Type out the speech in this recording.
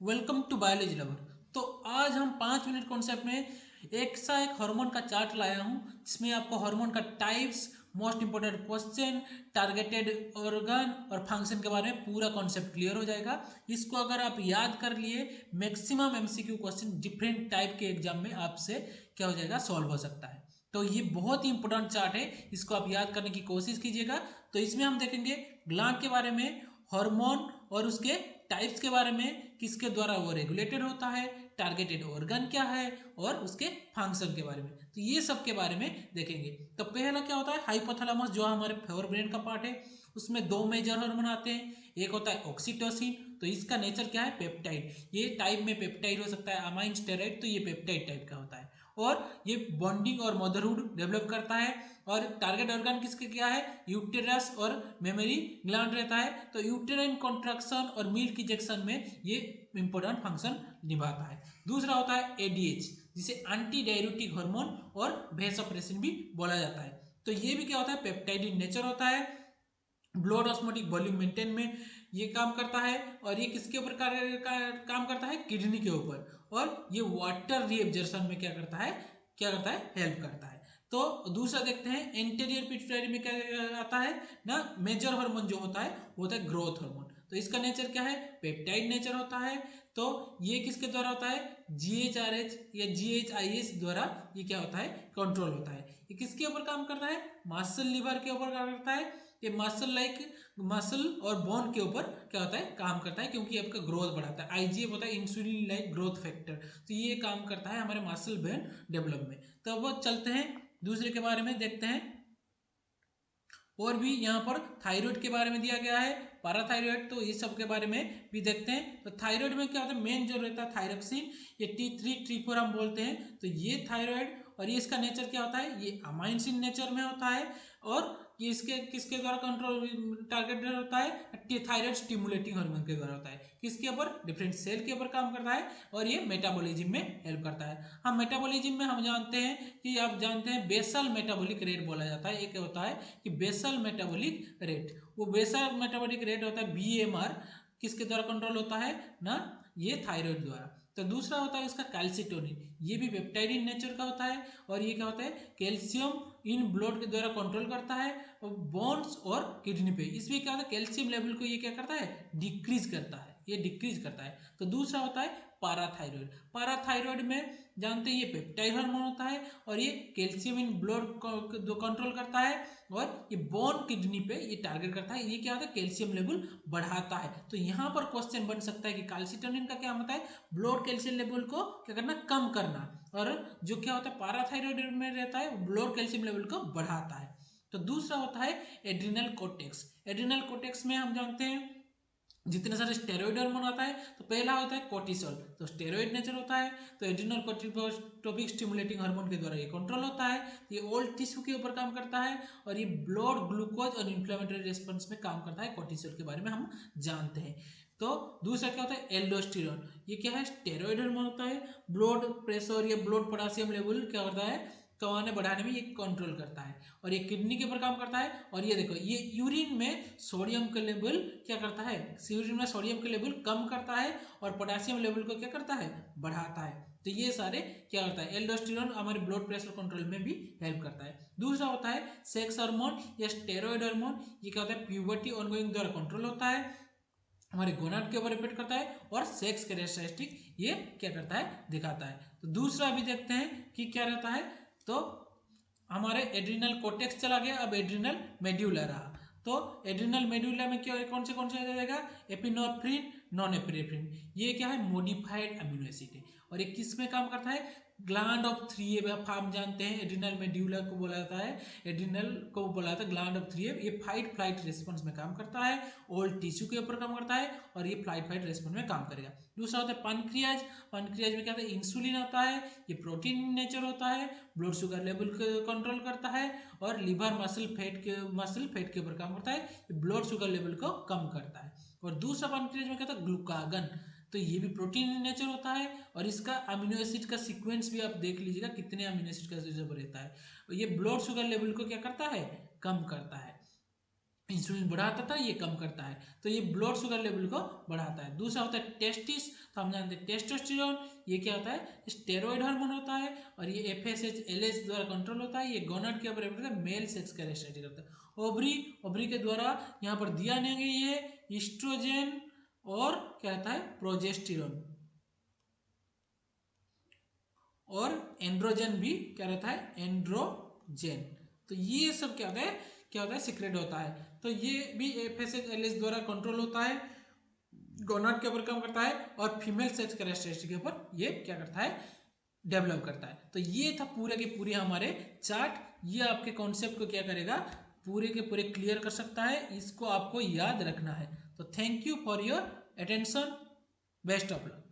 Welcome to biology lover. तो आज हम 5 मिनट कॉन्सेप्ट में एक हार्मोन का चार्ट लाया हूँ जिसमें आपको हार्मोन का types, most important question, targeted organ और फंक्शन के बारे में पूरा कॉन्सेप्ट क्लियर हो जाएगा। इसको अगर आप याद कर लिए, maximum MCQ question different type के एग्जाम में आपसे क्या हो जाएगा, सॉल्व हो सकता है। तो ये बहुत ही इंपॉर्टेंट चार्ट है, इसको आप याद करने की कोशिश कीजिएगा। तो इसमें हम देखेंगे ग्लैंड के बारे में, हार्मोन और उसके टाइप्स के बारे में, किसके द्वारा वो रेगुलेटेड होता है, टारगेटेड ऑर्गन क्या है और उसके फंक्शन के बारे में। तो ये सब के बारे में देखेंगे। तो पहला क्या होता है, हाइपोथैलेमस, जो हमारे फोर ब्रेन का पार्ट है। उसमें दो मेजर हार्मोन आते हैं। एक होता है ऑक्सीटोसिन, तो इसका नेचर क्या है, पेप्टाइड। ये टाइप में पेप्टाइड हो सकता है, अमाइन स्टेरॉइड, तो ये पेप्टाइड टाइप का होता है। और ये बॉन्डिंग और मदरहुड डेवलप करता है। और टारगेट ऑर्गन किसके क्या है, यूटेरस और मेमोरी ग्लैंड रहता है। तो यूटेराइन कॉन्ट्रैक्शन और मिल्क इजेक्शन में ये इंपॉर्टेंट फंक्शन निभाता है। दूसरा होता है एडीएच, जिसे एंटी डाययूरेटिक हार्मोन और वेसोप्रेसिन भी बोला जाता है। तो ये भी क्या होता है, पेप्टाइड इन नेचर होता है। ब्लड ऑस्मोटिक वॉल्यूम मेंटेन में ये काम करता है। और ये किसके ऊपर काम करता है, किडनी के ऊपर। और ये वाटर रीएब्जॉर्प्शन में क्या करता है, हेल्प करता है। तो दूसरा देखते हैं, एंटीरियर पिट्यूटरी में क्या आता है ना, मेजर हार्मोन जो होता है वो होता है ग्रोथ हार्मोन। तो इसका नेचर क्या है, पेप्टाइड नेचर होता है। तो ये किसके द्वारा होता है, जीएचआरएच या जीएचआईएस द्वारा ये क्या होता है, कंट्रोल होता है। ये किसके ऊपर काम करता है, मसल लिवर के ऊपर काम करता है। ये मसल और बोन के ऊपर क्या होता है, काम करता है, क्योंकि आपका ग्रोथ बढ़ाता है। आईजीएफ होता है इंसुलिन लाइक ग्रोथ फैक्टर। तो ये काम करता है हमारे मसल बोन डेवलप में। तो अब चलते हैं दूसरे के बारे में देखते हैं। और भी यहाँ पर थायराइड के बारे में दिया गया है, पैराथायराइड, तो इस सब के बारे में भी देखते हैं। तो थायराइड में क्या होता है, मेन जो रहता है थायरोक्सिन, ये T3 T4 हम बोलते हैं। तो ये थायराइड, और ये इसका नेचर क्या होता है, ये अमाइंसिन नेचर में होता है। और ये इसके किसके द्वारा कंट्रोल टारगेटेड होता है, थायराइड स्टिमुलेटिंग हार्मोन के द्वारा होता है। किसके ऊपर, डिफरेंट सेल के ऊपर काम करता है। और ये मेटाबॉलिज्म में हेल्प करता है। हम मेटाबॉलिज्म में हम जानते हैं कि आप जानते हैं बेसल मेटाबॉलिक रेट बोला जाता है। एक होता है कि बेसल मेटाबॉलिक रेट, वो बेसल मेटाबॉलिक रेट होता है बीएमआर, किसके द्वारा कंट्रोल होता है ना, ये थायराइड द्वारा। तो दूसरा होता है इसका कैल्सिटोनिन, ये भी पेप्टाइड इन नेचर का होता है। और ये क्या होता है, कैल्शियम इन ब्लड के द्वारा कंट्रोल करता है बोन्स और किडनी पे। इसमें क्या होता है, कैल्शियम लेवल को ये क्या करता है, डिक्रीज करता है, ये डिक्रीज करता है। तो दूसरा होता है पाराथायरॉयड। पाराथायरॉयड में जानते हैं ये पेप्टाइड हार्मोन होता है। और ये कैल्शियम इन ब्लड को कंट्रोल करता है। और ये बोन किडनी पे ये टारगेट करता है। ये क्या होता है, कैल्शियम लेवल बढ़ाता है। तो यहाँ पर क्वेश्चन बन सकता है कि कैल्सिटोनिन का क्या होता है, ब्लड कैल्शियम लेवल को क्या करना, कम करना। और जो क्या होता है पैराथायरॉयड में रहता है, ब्लड कैल्शियम लेवल को बढ़ाता है। तो दूसरा होता है एड्रिनल कोर्टेक्स। एड्रिनल कोर्टेक्स में हम जानते हैं जितने सारे स्टेरॉइड हार्मोन आता है। तो पहला होता है कोर्टिसोल, तो स्टेरॉइड नेचर होता है। तो एड्रिनल कोर्टिकोट्रोपिक स्टिमुलेटिंग हार्मोन के द्वारा ये कंट्रोल होता है। ये ओल्ड टिश्यू के ऊपर काम करता है। और ये ब्लड ग्लूकोज और इन्फ्लेमेटरी रिस्पॉन्स में काम करता है। कोर्टिसोल के बारे में हम जानते हैं। तो दूसरा क्या होता है, एल्डोस्टेरॉन। ये क्या है, स्टेरॉइड हार्मोन होता है। ब्लड प्रेशर या ब्लड पोटेशियम लेवल क्या करता है, कमाने बढ़ाने में ये कंट्रोल करता है। और ये किडनी के ऊपर काम करता है। और ये देखो, ये यूरिन में सोडियम का लेवल क्या करता है, यूरिन में सोडियम का लेवल कम करता है। और पोटेशियम लेवल को क्या करता है, बढ़ाता है। तो ये सारे क्या करता है, एल्डोस्टेरॉन हमारे ब्लड प्रेशर कंट्रोल में भी हेल्प करता है। दूसरा होता है सेक्स हार्मोन या स्टेरॉइड हार्मोन। ये क्या होता है, प्यूबर्टी ऑनगोइंग द्वारा कंट्रोल होता है, हमारे गोनाड के ऊपर इफेक्ट करता है। और सेक्स कैरेक्टरिस्टिक ये क्या करता है, दिखाता है। तो दूसरा भी देखते हैं कि क्या रहता है। तो हमारे एड्रिनल कोर्टेक्स चला गया, अब एड्रिनल मेड्यूला रहा। तो एड्रिनल मेड्यूला में क्या, कौन से आ जाएगा, एपिनेफ्रिन, नॉन एपिनेफ्रिन। ये क्या है, मॉडिफाइड अमीनो एसिड है। और ये किस में काम करता है, ग्लैंड ऑफ थ्री हम जानते हैं एड्रिनल मेड्यूला को बोला जाता है, एड्रिनल को बोला जाता है ग्लैंड ऑफ थ्री। ये फाइट फ्लाइट रिस्पॉन्स में काम करता है, ओल्ड टिश्यू के ऊपर काम करता है। और ये फ्लाइट फाइट रिस्पॉन्स में काम करेगा। दूसरा होता है पैनक्रियाज। पैनक्रियाज में क्या होता है, इंसुलिन आता है, ये प्रोटीन नेचर होता है, ब्लड शुगर लेवल को कंट्रोल करता है। और लिवर मसल फैट के ऊपर काम करता है, ब्लड शुगर लेवल को कम करता है। और दूसरा पैनक्रियाज में क्या होता है, ग्लूकागन। तो ये भी प्रोटीन इन नेचर होता है। और इसका अमीनो एसिड का सीक्वेंस भी आप देख लीजिएगा, कितने अमीनो एसिड का रिजर्व रहता है। और ये ब्लड शुगर लेवल को क्या करता है, कम करता है। इंसुलिन बढ़ाता था, ये कम करता है, तो ये ब्लड शुगर लेवल को बढ़ाता है। दूसरा होता है टेस्टिस, तो हम जानते हैं टेस्टोस्टेरोन, ये क्या होता है, स्टेरॉइड हार्मोन होता है, और ये एफएसएच एलएच द्वारा कंट्रोल होता है। ये गोनाड के ऊपर मेल सेक्स का रेस्ट्रिक्ट करता है। ओवरी, ओवरी के द्वारा यहाँ पर दिया नहीं गया, ये ईस्ट्रोजन और क्या होता है, प्रोजेस्टेरोन, और एंड्रोजन भी क्या रहता है, एंड्रोजन। तो ये सब क्या होता है, क्या होता है, सीक्रेट होता है। तो ये भी एफएसएच एलएच द्वारा कंट्रोल होता है, गोनाड के ऊपर काम करता है, और फीमेल सेक्स कैरेक्टरिस्टिक के ऊपर ये क्या करता है, डेवलप करता है। तो ये था पूरे के पूरे हमारे चार्ट। ये आपके कॉन्सेप्ट को क्या करेगा, पूरे के पूरे क्लियर कर सकता है, इसको आपको याद रखना है। तो thank you for your attention, best of luck.